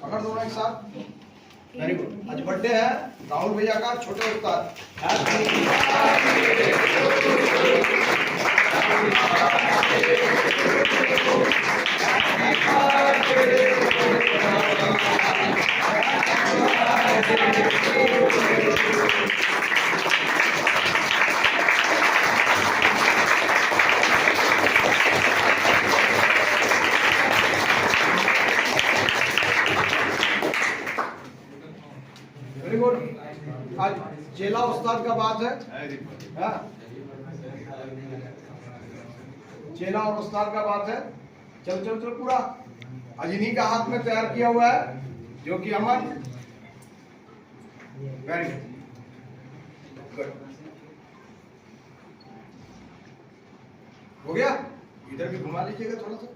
पकड़ दो ना एक साथ। Very good. आज बर्थडे है राहुल भैया का, छोटे उस्ताद। Very good. आज चेला उस्ताद का बात है, हाँ? चेला और उस्ताद का बात है। चल चल चल पूरा आज इन्हीं का हाथ में तैयार किया हुआ है, जो कि अमन। वेरी गुड, हो गया। इधर भी घुमा लीजिएगा थोड़ा सा,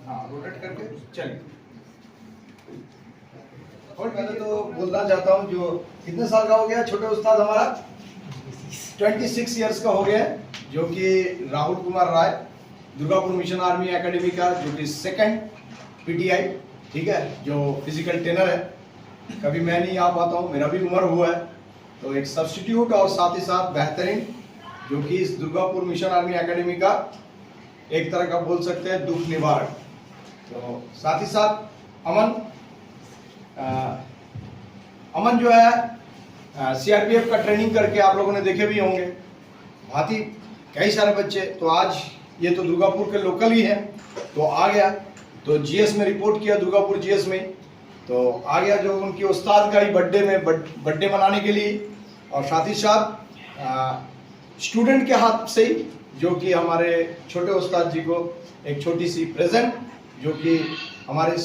हाँ, रोटेट करके। चलिए, और पहले तो बोलना चाहता हूँ, जो कितने साल का हो गया छोटे उस्ताद हमारा? 26 इयर्स का हो गया, जो कि Rahul Kumar Rai, Durgapur mission army academy का, जो कि सेकंड पीटीआई, ठीक है, जो फिजिकल ट्रेनर है। कभी मैं नहीं आ पाता हूँ, मेरा भी उम्र हुआ है, तो एक सब्स्टिट्यूट और साथ ही साथ बेहतरीन, जो कि इस दुर्गापुर मिशन आर्मी एकेडमी का एक तरह का बोल सकते हैं दुख निवारक। तो साथ ही साथ अमन जो है सीआरपीएफ का ट्रेनिंग करके आप लोगों ने देखे भी होंगे, भांति कई सारे बच्चे। तो आज ये तो दुर्गापुर के लोकल ही है, तो आ गया, तो जीएस में रिपोर्ट किया, दुर्गापुर जीएस में, तो आ गया जो उनके उस्ताद का ही बर्थडे मनाने के लिए, और साथ ही साथ स्टूडेंट के हाथ से ही, जो कि हमारे छोटे उस्ताद जी को एक छोटी सी प्रेजेंट, जो कि हमारे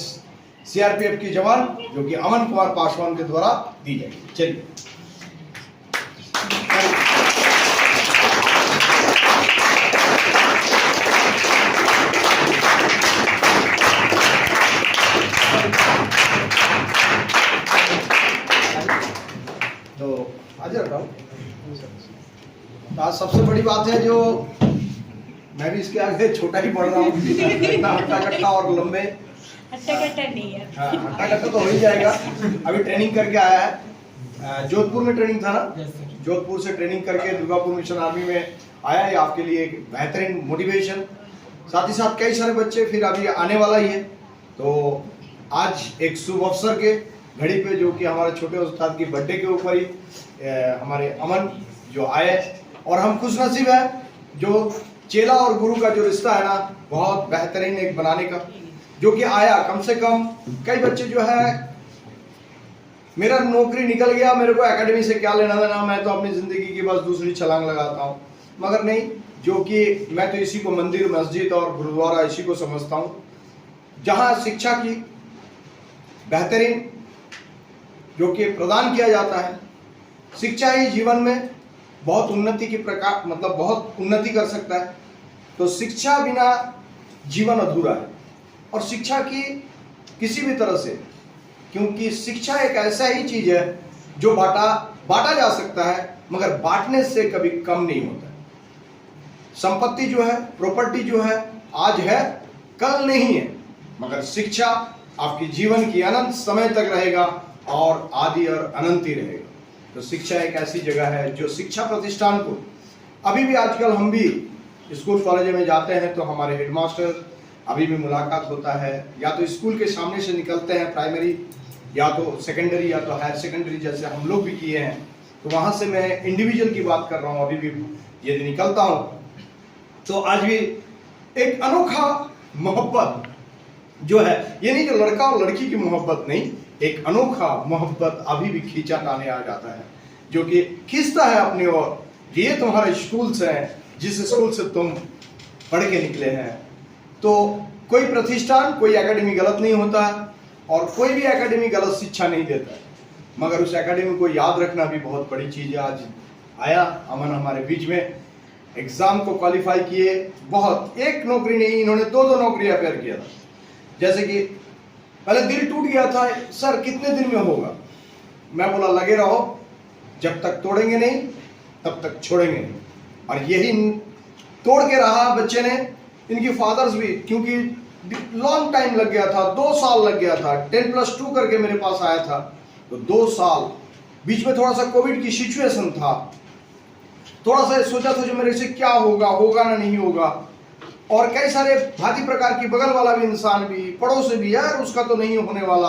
सीआरपीएफ की जवान, जो कि अमन कुमार पासवान के द्वारा दी जाएगी। चलिए, तो आज रखा। आज सबसे बड़ी बात है, जो मैं भी इसके आगे छोटा ही पढ़ रहा हूँ, इतना हट्टा कट्टा और लंबे, हट्टा नहीं है। हाँ, हट्टा कट्टा तो हो ही जाएगा। अभी ट्रेनिंग करके आया है, जोधपुर में ट्रेनिंग था ना, जोधपुर से ट्रेनिंग करके दुर्गापुर मिशन आर्मी में आया है। आपके लिए एक बेहतरीन मोटिवेशन, साथ ही साथ कई सारे बच्चे फिर अभी आने वाला ही है। तो आज एक शुभ अवसर के घड़ी पे, जो कि हमारे छोटे उस्ताद की बर्थडे के ऊपर ही हमारे अमन जो आए, और हम खुश नसीब है, जो चेला और गुरु का जो रिश्ता है ना, बहुत बेहतरीन एक बनाने का, जो कि आया। कम से कम कई बच्चे जो है, मेरा नौकरी निकल गया, मेरे को एकेडमी से क्या लेना देना, मैं तो अपनी जिंदगी की बस दूसरी छलांग लगाता हूँ, मगर नहीं, जो कि मैं तो इसी को मंदिर, मस्जिद और गुरुद्वारा इसी को समझता हूँ, जहाँ शिक्षा की बेहतरीन जो कि प्रदान किया जाता है। शिक्षा ही जीवन में बहुत उन्नति की प्रकार, मतलब बहुत उन्नति कर सकता है। तो शिक्षा बिना जीवन अधूरा है, और शिक्षा की किसी भी तरह से, क्योंकि शिक्षा एक ऐसा ही चीज है जो बांटा जा सकता है, मगर बांटने से कभी कम नहीं होता है। संपत्ति जो है, प्रॉपर्टी जो है, आज है कल नहीं है, मगर शिक्षा आपकी जीवन की अनंत समय तक रहेगा, और आदि और अनंत ही रहेगा। तो शिक्षा एक ऐसी जगह है, जो शिक्षा प्रतिष्ठान को अभी भी, आजकल हम भी स्कूल कॉलेज में जाते हैं, तो हमारे हेडमास्टर अभी भी मुलाकात होता है, या तो स्कूल के सामने से निकलते हैं, प्राइमरी या तो सेकेंडरी या तो हायर सेकेंडरी, जैसे हम लोग भी किए हैं, तो वहाँ से मैं इंडिविजुअल की बात कर रहा हूँ, अभी भी यदि निकलता हूँ, तो आज भी एक अनोखा मोहब्बत जो है, ये नहीं जो लड़का और लड़की की मोहब्बत नहीं, एक अनोखा मोहब्बत अभी भी खींचा ताने आ जाता है, जो कि खींचता है अपनी ओर। ये तुम्हारे स्कूल से है, जिस स्कूल से तुम पढ़ के निकले हैं। तो कोई प्रतिष्ठान, कोई एकेडमी गलत नहीं होता, और कोई भी एकेडमी गलत शिक्षा नहीं देता है, मगर उस एकेडमी को याद रखना भी बहुत बड़ी चीज है। आज आया अमन हमारे बीच में, एग्जाम को क्वालिफाई किए, बहुत, एक नौकरी नहीं, इन्होंने दो नौकरी अपेयर किया था। जैसे कि पहले दिल टूट गया था, सर कितने दिन में होगा, मैं बोला लगे रहो, जब तक तोड़ेंगे नहीं तब तक छोड़ेंगे नहीं, और यही तोड़ के रहा बच्चे ने। इनकी फादर्स भी, क्योंकि लॉन्ग टाइम लग गया था, 2 साल लग गया था। 10+2 करके मेरे पास आया था, तो 2 साल बीच में थोड़ा सा कोविड की सिचुएशन था, थोड़ा सा सोचा था जो मेरे से क्या होगा, होगा ना नहीं होगा। और कई सारे भांति प्रकार की, बगल वाला भी इंसान भी, पड़ोस भी, यार उसका तो नहीं होने वाला,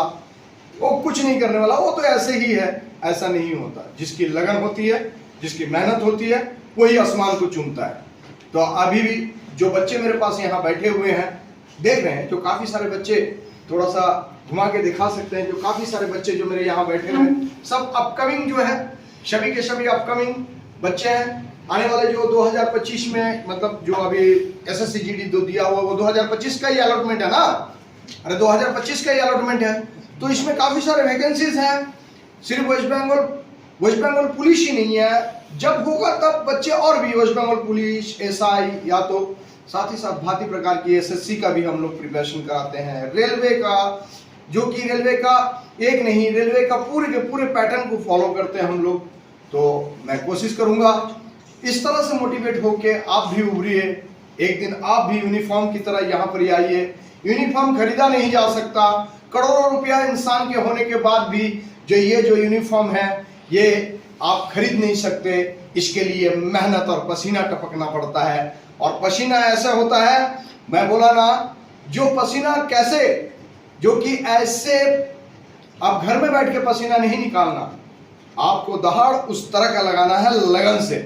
वो कुछ नहीं करने वाला, वो तो ऐसे ही है। ऐसा नहीं होता। जिसकी लगन होती है, जिसकी मेहनत होती है, वही आसमान को चूमता है। तो अभी भी जो बच्चे मेरे पास यहाँ बैठे हुए हैं, देख रहे हैं, जो काफी सारे बच्चे, थोड़ा सा घुमा के दिखा सकते हैं, जो काफी सारे बच्चे जो मेरे यहाँ बैठे हुए हैं, सब अपकमिंग जो है, सभी के सभी अपकमिंग बच्चे हैं। आने वाले जो 2025 में, मतलब जो अभी एसएससी जीडी दिया हुआ, वो 2025 का ही अलॉटमेंट है ना। अरे 2025 का ही अलॉटमेंट है, तो इसमें काफी सारे वैकेंसीज हैं। सिर्फ वेस्ट बंगाल पुलिस ही नहीं है, जब होगा तब बच्चे और भी वेस्ट बंगाल पुलिस, एसआई, या तो साथ ही साथ भांति प्रकार की एसएससी का भी हम लोग प्रिपरेशन कराते हैं। रेलवे का, जो कि रेलवे का एक नहीं, रेलवे का पूरे के पूरे पैटर्न को फॉलो करते हैं हम लोग। तो मैं कोशिश करूंगा इस तरह से मोटिवेट होके आप भी उभरिए। एक दिन आप भी यूनिफॉर्म की तरह यहाँ पर आइए। यूनिफॉर्म खरीदा नहीं जा सकता, करोड़ों रुपया इंसान के होने के बाद भी जो यूनिफॉर्म है, ये आप खरीद नहीं सकते। इसके लिए मेहनत और पसीना टपकना पड़ता है। और पसीना ऐसा होता है, मैं बोला ना, जो पसीना कैसे, जो कि ऐसे आप घर में बैठ के पसीना नहीं निकालना, आपको दहाड़ उस तरह का लगाना है, लगन से।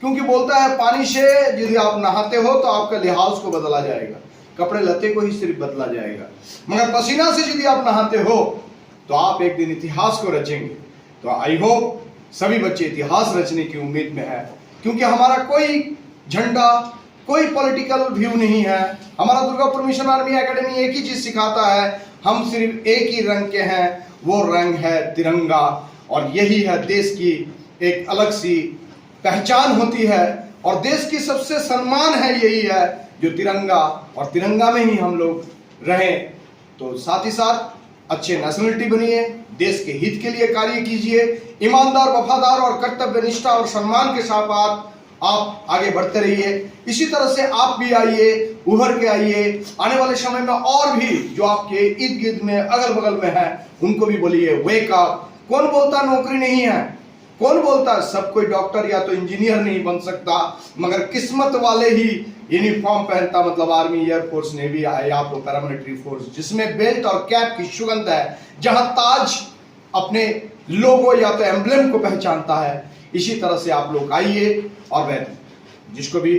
क्योंकि बोलता है पानी से यदि आप नहाते हो तो आपका लिहाज को बदला जाएगा, कपड़े लत्ते को ही सिर्फ बदला जाएगा, मगर पसीना से यदि आप नहाते हो तो आप एक दिन इतिहास को रचेंगे। तो आई होप सभी बच्चे इतिहास रचने की उम्मीद में है, क्योंकि हमारा कोई झंडा, कोई पॉलिटिकल व्यू नहीं है। हमारा दुर्गापुर मिशन आर्मी एकेडमी एक ही चीज सिखाता है, हम सिर्फ एक ही रंग के हैं, वो रंग है तिरंगा। और यही है देश की एक अलग सी पहचान होती है, और देश की सबसे सम्मान है, यही है जो तिरंगा, और तिरंगा में ही हम लोग रहें। तो साथ ही साथ अच्छे नेशनलिटी बनिए, देश के हित के लिए कार्य कीजिए, ईमानदार, वफादार और कर्तव्य निष्ठा और सम्मान के साथ आप आगे बढ़ते रहिए। इसी तरह से आप भी आइए, उभर के आइए। आने वाले समय में और भी जो आपके इर्द गिर्द में, अगल बगल में है, उनको भी बोलिए वेक अप। कौन बोलता नौकरी नहीं है, कौन बोलता सब कोई डॉक्टर या तो इंजीनियर नहीं बन सकता, मगर किस्मत वाले ही यूनिफॉर्म पहनता, मतलब आर्मी, एयरफोर्स, नेवी या तो पैरामिलिट्री फोर्स, जिसमें बेल्ट और कैप की सुगंध है, जहां ताज अपने लोगो या तो एम्ब्लेम को पहचानता है। इसी तरह से आप लोग आइए। और मैं जिसको भी,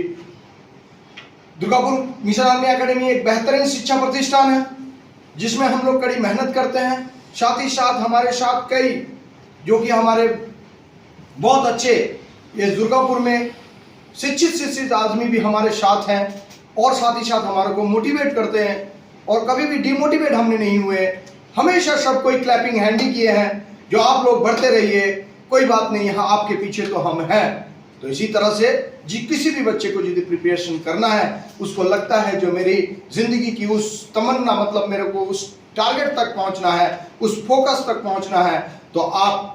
दुर्गापुर मिशन आर्मी एकेडमी एक बेहतरीन शिक्षा प्रतिष्ठान है, जिसमें हम लोग कड़ी मेहनत करते हैं। साथ ही साथ हमारे साथ कई जो कि हमारे बहुत अच्छे इस दुर्गापुर में शिक्षित आदमी भी हमारे साथ हैं, और साथ ही साथ हमारे को मोटिवेट करते हैं, और कभी भी डिमोटिवेट हमने नहीं हुए। हमेशा सब कोई क्लैपिंग हैंड ही किए हैं, जो आप लोग बढ़ते रहिए, कोई बात नहीं, यहाँ आपके पीछे तो हम हैं। तो इसी तरह से किसी भी बच्चे को यदि प्रिपरेशन करना है, उसको लगता है जो मेरी जिंदगी की उस तमन्ना, मतलब मेरे को उस टारगेट तक पहुंचना है, उस फोकस तक पहुंचना है, तो आप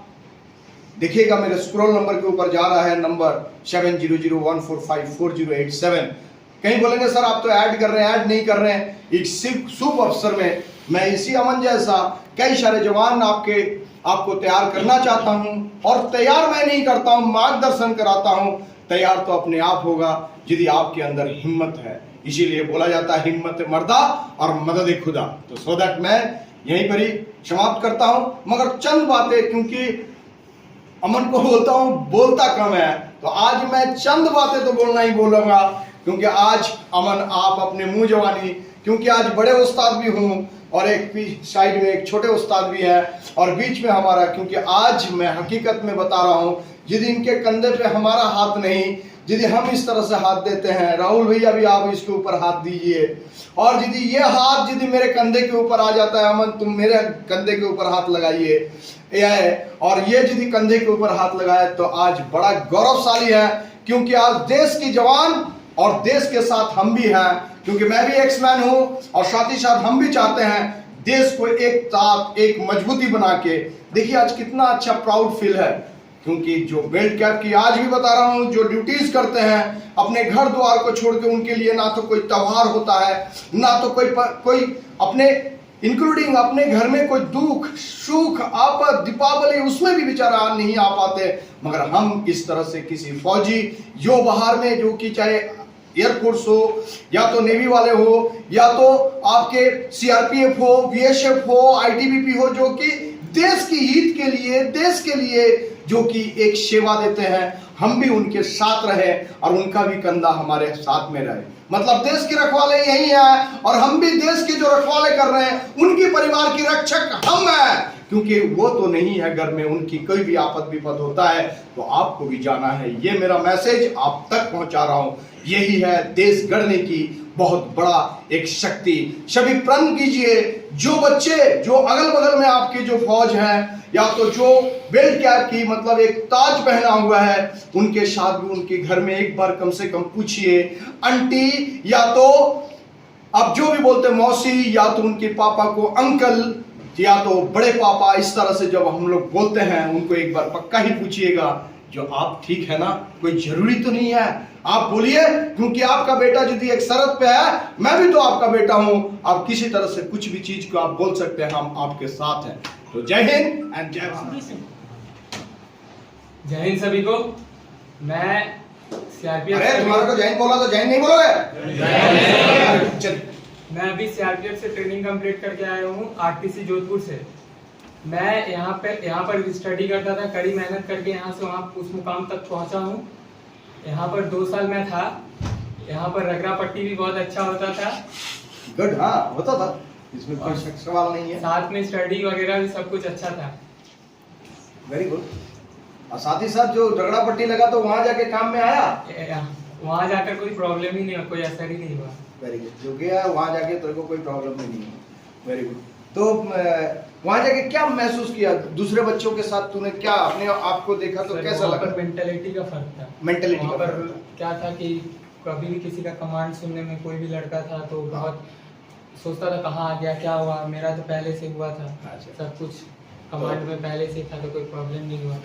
देखिएगा मेरे स्क्रॉल नंबर के ऊपर जा रहा है नंबर 7001454087। कहीं बोलेंगे सर आप तो ऐड कर रहे हैं, ऐड नहीं कर रहे हैं। एक शुभ अवसर में मैं इसी अमन जैसा कई सारे जवान आपको तैयार करना चाहता हूं, और तैयार मैं नहीं करता हूं, मार्गदर्शन कराता हूं। तैयार तो अपने आप होगा यदि आपके अंदर हिम्मत है। इसीलिए बोला जाता है हिम्मत मर्दा और मदद खुदा। तो सो दैट मैं यहीं पर ही समाप्त करता हूं, मगर चंद बातें, क्योंकि अमन को बोलता हूं बोलता कम है, तो आज मैं चंद बातें तो बोलना ही बोलूंगा, क्योंकि आज अमन आप अपने मुंह जवानी, क्योंकि आज बड़े उस्ताद भी हूं और एक साइड में एक छोटे उस्ताद भी है, और बीच में हमारा, क्योंकि आज मैं हकीकत में बता रहा हूं, यदि इनके कंधे पे हमारा हाथ नहीं, यदि हम इस तरह से हाथ देते हैं, राहुल भैया भी आप इसके ऊपर हाथ दीजिए, और यदि ये हाथ यदि मेरे कंधे के ऊपर आ जाता है, अमन तुम मेरे कंधे के ऊपर हाथ लगाइए, और ये यदि कंधे के ऊपर हाथ लगाए, तो आज बड़ा गौरवशाली है, क्योंकि आज देश की जवान और देश के साथ हम भी हैं, क्योंकि मैं भी एक्समैन हूं, और साथ ही साथ हम भी चाहते हैं देश को एक साथ, एक मजबूती बना के। देखिए आज कितना अच्छा प्राउड फील है क्योंकि जो बेल्ट कैप की आज भी बता रहा हूं, जो ड्यूटीज करते हैं अपने घर द्वार को छोड़ के, उनके लिए ना तो कोई त्योहार होता है, ना तो कोई अपने इंक्लूडिंग अपने घर में कोई दुख सुख आपद दीपावली उसमें भी बेचारा नहीं आ पाते। मगर हम इस तरह से किसी फौजी जो बाहर में, जो कि चाहे एयरफोर्स हो या तो नेवी वाले हो या तो आपके सीआरपीएफ हो, बीएसएफ हो, आईटीबीपी हो, जो कि देश की हित के लिए, देश के लिए जो कि एक सेवा देते हैं, हम भी उनके साथ रहे और उनका भी कंधा हमारे साथ में रहे। मतलब देश के रखवाले यही है और हम भी देश के जो रखवाले कर रहे हैं उनकी परिवार की रक्षक हम हैं, क्योंकि वो तो नहीं है घर में, उनकी कोई भी आपद विपद होता है तो आपको भी जाना है। ये मेरा मैसेज आप तक पहुंचा रहा हूं। यही है देश गढ़ने की बहुत बड़ा एक शक्ति। सभी प्रण कीजिए, जो बच्चे जो अगल बगल में आपके जो फौज हैं या तो जो बेल्ट कैप की मतलब एक ताज पहना हुआ है, उनके साथ भी उनके घर में एक बार कम से कम पूछिए, आंटी या तो आप जो भी बोलते मौसी या तो उनके पापा को अंकल या तो बड़े पापा, इस तरह से जब हम लोग बोलते हैं उनको एक बार पक्का ही पूछिएगा जो आप ठीक है ना, कोई जरूरी तो नहीं है आप बोलिए, क्योंकि आपका बेटा यदि एक शर्त पे है, मैं भी तो आपका बेटा हूं, आप किसी तरह से कुछ भी चीज को आप बोल सकते हैं, हम आपके साथ हैं। तो जय हिंद एंड जय भारत। जय हिंद सभी को। मैं सीआरपीएफ, अरे तुम्हारा को जय हिंद बोला तो जय हिंद नहीं बोलोगे? चल। मैं अभी सीआरपीएफ से ट्रेनिंग कंप्लीट करके आया हूँ आरटीसी जोधपुर से। मैं यहाँ पर स्टडी करता था, कड़ी मेहनत करके यहाँ से वहाँ उस मुकाम तक पहुँचा हूँ। यहाँ पर 2 साल मैं था। यहाँ पर रगड़ा पट्टी भी बहुत अच्छा होता था। गुड, हाँ होता था, इसमें कोई शक सवाल नहीं है। साथ में स्टडी वगैरह भी सब कुछ अच्छा था। Very good. और साथ ही साथ जो रगड़ा पट्टी लगा तो वहां जाके काम में आया? वहाँ जाकर कोई प्रॉब्लम ही नहीं हुआ, कोई असर ही नहीं हुआ। Very good. जो गया वहां जाके तेरे को कोई प्रॉब्लम नहीं हुआ। Very good. तो वहां जाके क्या महसूस किया? दूसरे बच्चों के साथ तूने क्या अपने आप को देखा तो कैसा लगा? मेंटेलिटी का फर्क था। मेंटेलिटी वहाँ का पर फर्क था। क्या था कि कभी भी किसी का कमांड सुनने में कोई भी लड़का था तो बहुत सोचता था कहाँ आ गया, क्या हुआ। मेरा तो पहले से हुआ था, अच्छा। सब कुछ कमांड में पहले से था तो कोई प्रॉब्लम नहीं हुआ।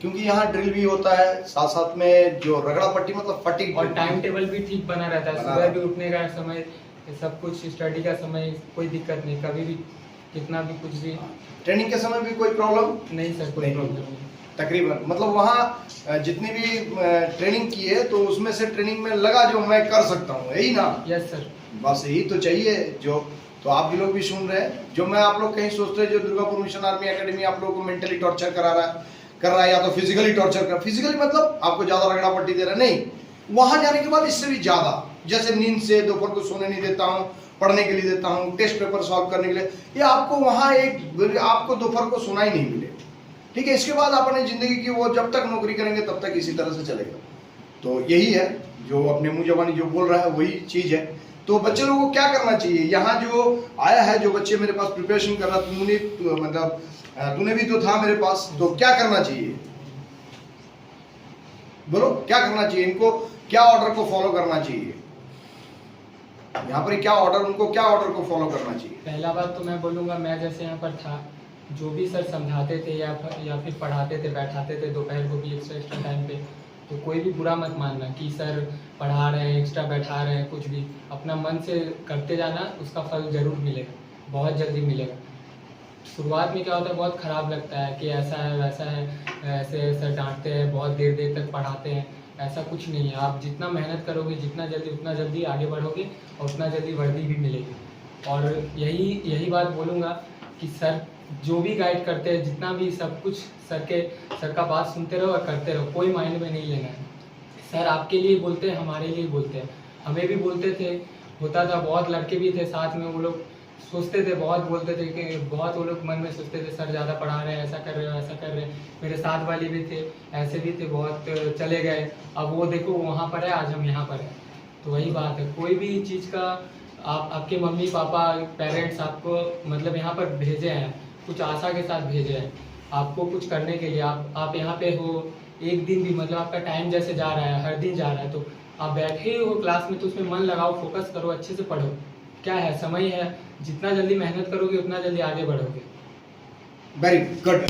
क्योंकि यहाँ ड्रिल भी होता है, साथ साथ में जो रगड़ा पट्टी मतलब फटीग, और टाइम टेबल भी ठीक बना रहता है। सुबह भी उठने का समय, सब कुछ स्टडी का समय, कोई दिक्कत नहीं। कभी भी कितना भी कुछ भी ट्रेनिंग के समय भी कोई प्रॉब्लम नहीं सर, कोई प्रॉब्लम नहीं। तकरीबन मतलब वहाँ जितनी भी ट्रेनिंग की है तो उसमें से ट्रेनिंग में लगा जो मैं कर सकता हूँ, यही ना? Yes sir. बस यही तो चाहिए। जो तो आप भी लोग भी सुन रहे हैं, जो मैं आप लोग कहीं सोचते हैं जो दुर्गापुर मिशन आर्मी एकेडमी आप लोगों को मेंटली टॉर्चर कर रहा है या तो फिजिकली टॉर्चर कर, फिजिकली मतलब आपको ज्यादा रगड़ा पट्टी दे रहा है, नहीं। वहां जाने के बाद इससे भी ज्यादा, जैसे नींद से दोपहर को सोने नहीं देता हूँ, पढ़ने के लिए देता हूँ, टेस्ट पेपर सॉल्व करने के लिए, ये आपको वहाँ आपको दोपहर को सोना ही नहीं मिले, ठीक है? इसके बाद आप अपनी जिंदगी की वो जब तक नौकरी करेंगे तब तक इसी तरह से चलेगा। तो यही है जो अपने मुंह जबानी जो बोल रहा है वही चीज है। तो बच्चे लोगों को क्या करना चाहिए? यहाँ जो आया है, जो बच्चे मेरे पास प्रिपरेशन कर रहा, तूने भी तो था मेरे पास, तो क्या करना चाहिए? बोलो क्या करना चाहिए इनको? क्या ऑर्डर को फॉलो करना चाहिए? यहाँ पर क्या ऑर्डर, उनको क्या ऑर्डर को फॉलो करना चाहिए? पहला बात तो मैं बोलूँगा, मैं जैसे यहाँ पर था, जो भी सर समझाते थे या फिर पढ़ाते थे, बैठाते थे दोपहर को भी एक्स्ट्रा टाइम पे, तो कोई भी बुरा मत मानना कि सर पढ़ा रहे हैं, एक्स्ट्रा बैठा रहे हैं, कुछ भी अपना मन से करते जाना, उसका फल ज़रूर मिलेगा, बहुत जल्दी मिलेगा। शुरुआत में क्या होता है, बहुत ख़राब लगता है कि ऐसा है वैसा है, ऐसे सर डांटते हैं, बहुत देर देर तक पढ़ाते हैं। ऐसा कुछ नहीं है। आप जितना मेहनत करोगे, जितना जल्दी उतना जल्दी आगे बढ़ोगे और उतना जल्दी वर्दी भी मिलेगी। और यही बात बोलूँगा कि सर जो भी गाइड करते हैं, जितना भी सब कुछ सर का बात सुनते रहो और करते रहो, कोई माइंड में नहीं लेना है। सर आपके लिए बोलते हैं, हमारे लिए बोलते हैं, हमें भी बोलते थे, होता था। बहुत लड़के भी थे साथ में, वो लोग सोचते थे, बहुत बोलते थे कि बहुत वो लोग मन में सोचते थे सर ज़्यादा पढ़ा रहे हैं, ऐसा कर रहे हो, ऐसा कर रहे हैं। मेरे साथ वाले भी थे, ऐसे भी थे, बहुत चले गए। अब वो देखो वहाँ पर है, आज हम यहाँ पर हैं। तो वही बात है, कोई भी चीज़ का आपके मम्मी पापा पेरेंट्स आपको मतलब यहाँ पर भेजे हैं, कुछ आशा के साथ भेजे हैं आपको कुछ करने के लिए। आप यहाँ पे हो, एक दिन भी मतलब आपका टाइम जैसे जा रहा है, हर दिन जा रहा है, तो आप बैठे हो क्लास में तो उसमें मन लगाओ, फोकस करो, अच्छे से पढ़ो। क्या है, समय है, जितना जल्दी मेहनत करोगे उतना जल्दी आगे बढ़ोगे। Very good.